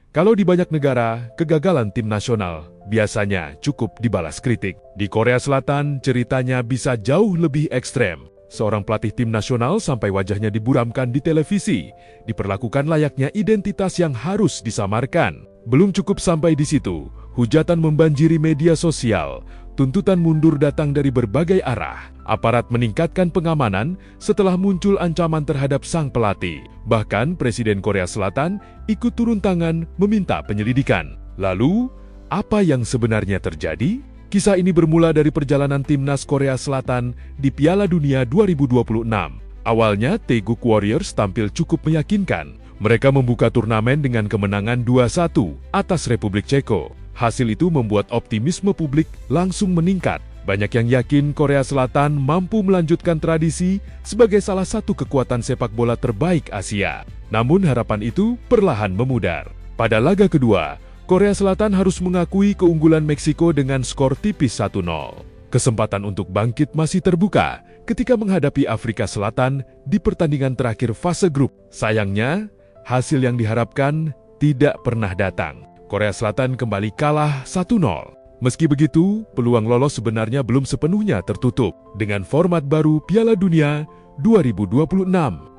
Kalau di banyak negara, kegagalan tim nasional biasanya cukup dibalas kritik. Di Korea Selatan, ceritanya bisa jauh lebih ekstrem. Seorang pelatih tim nasional sampai wajahnya diburamkan di televisi, diperlakukan layaknya identitas yang harus disamarkan. Belum cukup sampai di situ, hujatan membanjiri media sosial, tuntutan mundur datang dari berbagai arah. Aparat meningkatkan pengamanan setelah muncul ancaman terhadap sang pelatih. Bahkan Presiden Korea Selatan ikut turun tangan meminta penyelidikan. Lalu, apa yang sebenarnya terjadi? Kisah ini bermula dari perjalanan timnas Korea Selatan di Piala Dunia 2026. Awalnya, Taeguk Warriors tampil cukup meyakinkan. Mereka membuka turnamen dengan kemenangan 2-1 atas Republik Ceko. Hasil itu membuat optimisme publik langsung meningkat. Banyak yang yakin Korea Selatan mampu melanjutkan tradisi sebagai salah satu kekuatan sepak bola terbaik Asia. Namun harapan itu perlahan memudar. Pada laga kedua, Korea Selatan harus mengakui keunggulan Meksiko dengan skor tipis 1-0. Kesempatan untuk bangkit masih terbuka ketika menghadapi Afrika Selatan di pertandingan terakhir fase grup. Sayangnya, hasil yang diharapkan tidak pernah datang. Korea Selatan kembali kalah 1-0. Meski begitu, peluang lolos sebenarnya belum sepenuhnya tertutup. Dengan format baru Piala Dunia 2026,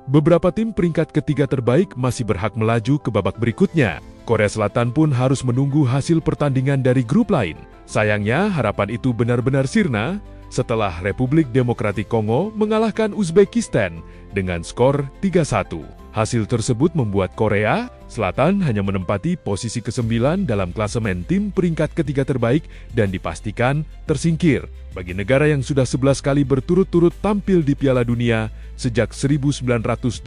beberapa tim peringkat ketiga terbaik masih berhak melaju ke babak berikutnya. Korea Selatan pun harus menunggu hasil pertandingan dari grup lain. Sayangnya, harapan itu benar-benar sirna setelah Republik Demokratik Kongo mengalahkan Uzbekistan dengan skor 3-1. Hasil tersebut membuat Korea Selatan hanya menempati posisi ke-9 dalam klasemen tim peringkat ketiga terbaik dan dipastikan tersingkir. Bagi negara yang sudah 11 kali berturut-turut tampil di Piala Dunia sejak 1986,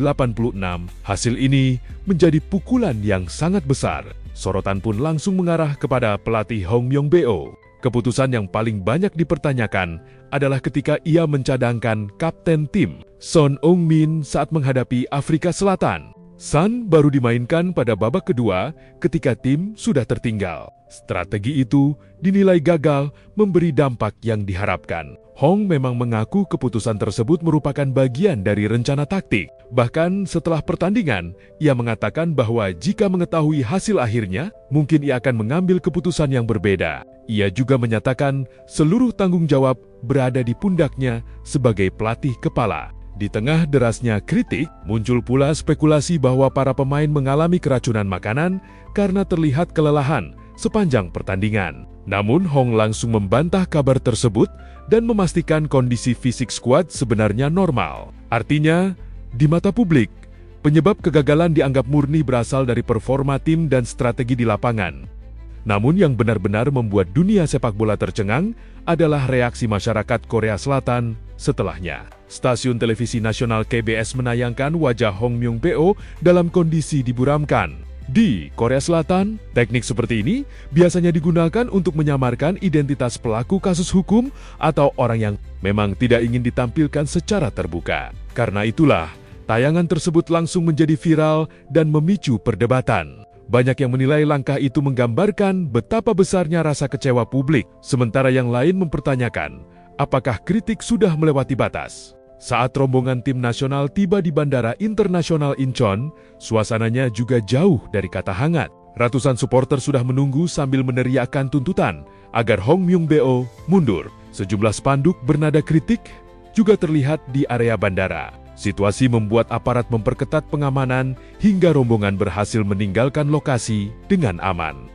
hasil ini menjadi pukulan yang sangat besar. Sorotan pun langsung mengarah kepada pelatih Hong Myong-beo. Keputusan yang paling banyak dipertanyakan adalah ketika ia mencadangkan kapten tim, Son Heung-min, saat menghadapi Afrika Selatan. Son baru dimainkan pada babak kedua ketika tim sudah tertinggal. Strategi itu dinilai gagal memberi dampak yang diharapkan. Hong memang mengaku keputusan tersebut merupakan bagian dari rencana taktik. Bahkan setelah pertandingan, ia mengatakan bahwa jika mengetahui hasil akhirnya, mungkin ia akan mengambil keputusan yang berbeda. Ia juga menyatakan seluruh tanggung jawab berada di pundaknya sebagai pelatih kepala. Di tengah derasnya kritik, muncul pula spekulasi bahwa para pemain mengalami keracunan makanan karena terlihat kelelahan sepanjang pertandingan. Namun Hong langsung membantah kabar tersebut dan memastikan kondisi fisik skuad sebenarnya normal. Artinya, di mata publik, penyebab kegagalan dianggap murni berasal dari performa tim dan strategi di lapangan. Namun yang benar-benar membuat dunia sepak bola tercengang adalah reaksi masyarakat Korea Selatan setelahnya. Stasiun televisi nasional KBS menayangkan wajah Hong Myong-beo dalam kondisi diburamkan. Di Korea Selatan, teknik seperti ini biasanya digunakan untuk menyamarkan identitas pelaku kasus hukum atau orang yang memang tidak ingin ditampilkan secara terbuka. Karena itulah, tayangan tersebut langsung menjadi viral dan memicu perdebatan. Banyak yang menilai langkah itu menggambarkan betapa besarnya rasa kecewa publik, sementara yang lain mempertanyakan apakah kritik sudah melewati batas. Saat rombongan tim nasional tiba di Bandara Internasional Incheon, suasananya juga jauh dari kata hangat. Ratusan supporter sudah menunggu sambil meneriakkan tuntutan agar Hong Myong-beo mundur. Sejumlah spanduk bernada kritik juga terlihat di area bandara. Situasi membuat aparat memperketat pengamanan hingga rombongan berhasil meninggalkan lokasi dengan aman.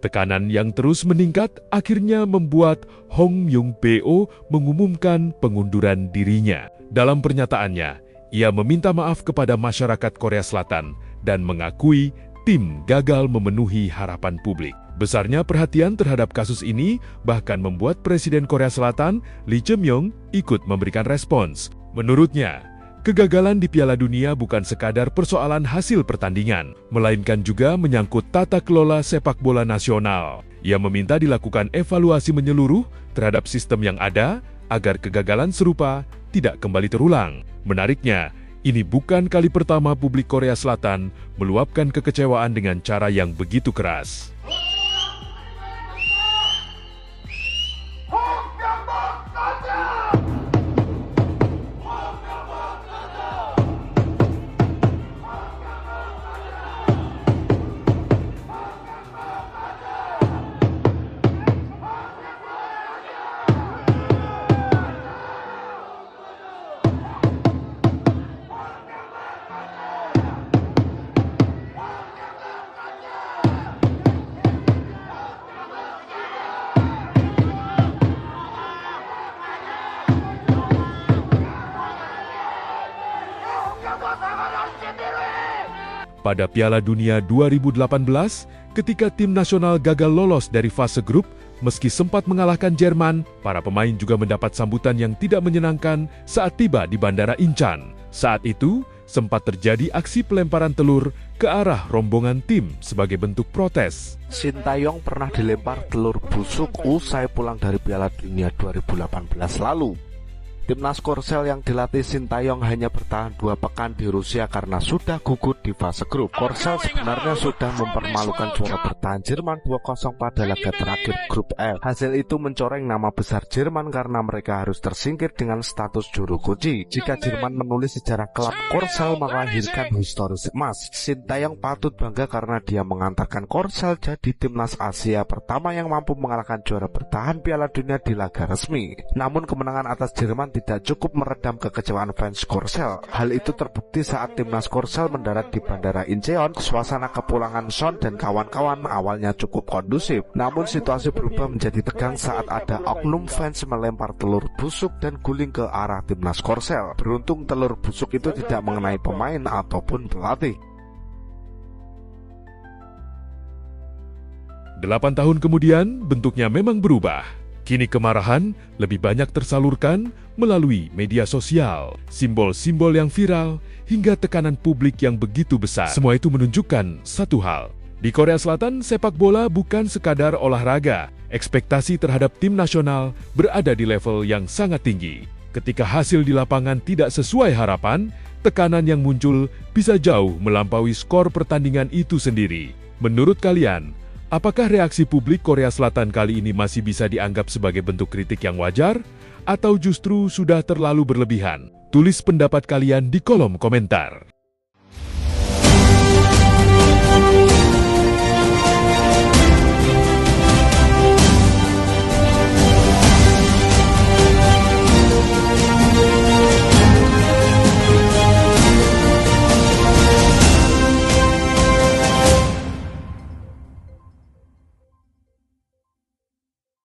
Tekanan yang terus meningkat akhirnya membuat Hong Myong-beo mengumumkan pengunduran dirinya. Dalam pernyataannya, ia meminta maaf kepada masyarakat Korea Selatan dan mengakui tim gagal memenuhi harapan publik. Besarnya perhatian terhadap kasus ini bahkan membuat Presiden Korea Selatan Lee Jae-myung ikut memberikan respons. Menurutnya, kegagalan di Piala Dunia bukan sekadar persoalan hasil pertandingan, melainkan juga menyangkut tata kelola sepak bola nasional. Ia meminta dilakukan evaluasi menyeluruh terhadap sistem yang ada agar kegagalan serupa tidak kembali terulang. Menariknya, ini bukan kali pertama publik Korea Selatan meluapkan kekecewaan dengan cara yang begitu keras. Pada Piala Dunia 2018, ketika tim nasional gagal lolos dari fase grup, meski sempat mengalahkan Jerman, para pemain juga mendapat sambutan yang tidak menyenangkan saat tiba di Bandara Incheon. Saat itu, sempat terjadi aksi pelemparan telur ke arah rombongan tim sebagai bentuk protes. Shin Tae-yong pernah dilempar telur busuk usai pulang dari Piala Dunia 2018 lalu. Timnas Korsel yang dilatih Shin Tae-yong hanya bertahan 2 pekan di Rusia karena sudah gugur di fase grup. Korsel sebenarnya sudah mempermalukan juara bertahan Jerman 2-0 pada laga terakhir grup F. Hasil itu mencoreng nama besar Jerman karena mereka harus tersingkir dengan status juru kunci. Jika Jerman menulis sejarah kelab Korsel melahirkan historis emas, Shin Tae-yong patut bangga karena dia mengantarkan Korsel jadi timnas Asia pertama yang mampu mengalahkan juara bertahan Piala Dunia di laga resmi. Namun kemenangan atas Jerman tidak cukup meredam kekecewaan fans Korsel. Hal itu terbukti saat timnas Korsel mendarat di Bandara Incheon. Suasana kepulangan Son dan kawan-kawan awalnya cukup kondusif. Namun situasi berubah menjadi tegang saat ada oknum fans melempar telur busuk dan guling ke arah timnas Korsel. Beruntung telur busuk itu tidak mengenai pemain ataupun pelatih. 8 tahun kemudian, bentuknya memang berubah. Kini kemarahan lebih banyak tersalurkan melalui media sosial, simbol-simbol yang viral, hingga tekanan publik yang begitu besar. Semua itu menunjukkan satu hal. Di Korea Selatan, sepak bola bukan sekadar olahraga. Ekspektasi terhadap tim nasional berada di level yang sangat tinggi. Ketika hasil di lapangan tidak sesuai harapan, tekanan yang muncul bisa jauh melampaui skor pertandingan itu sendiri. Menurut kalian, apakah reaksi publik Korea Selatan kali ini masih bisa dianggap sebagai bentuk kritik yang wajar? Atau justru sudah terlalu berlebihan? Tulis pendapat kalian di kolom komentar.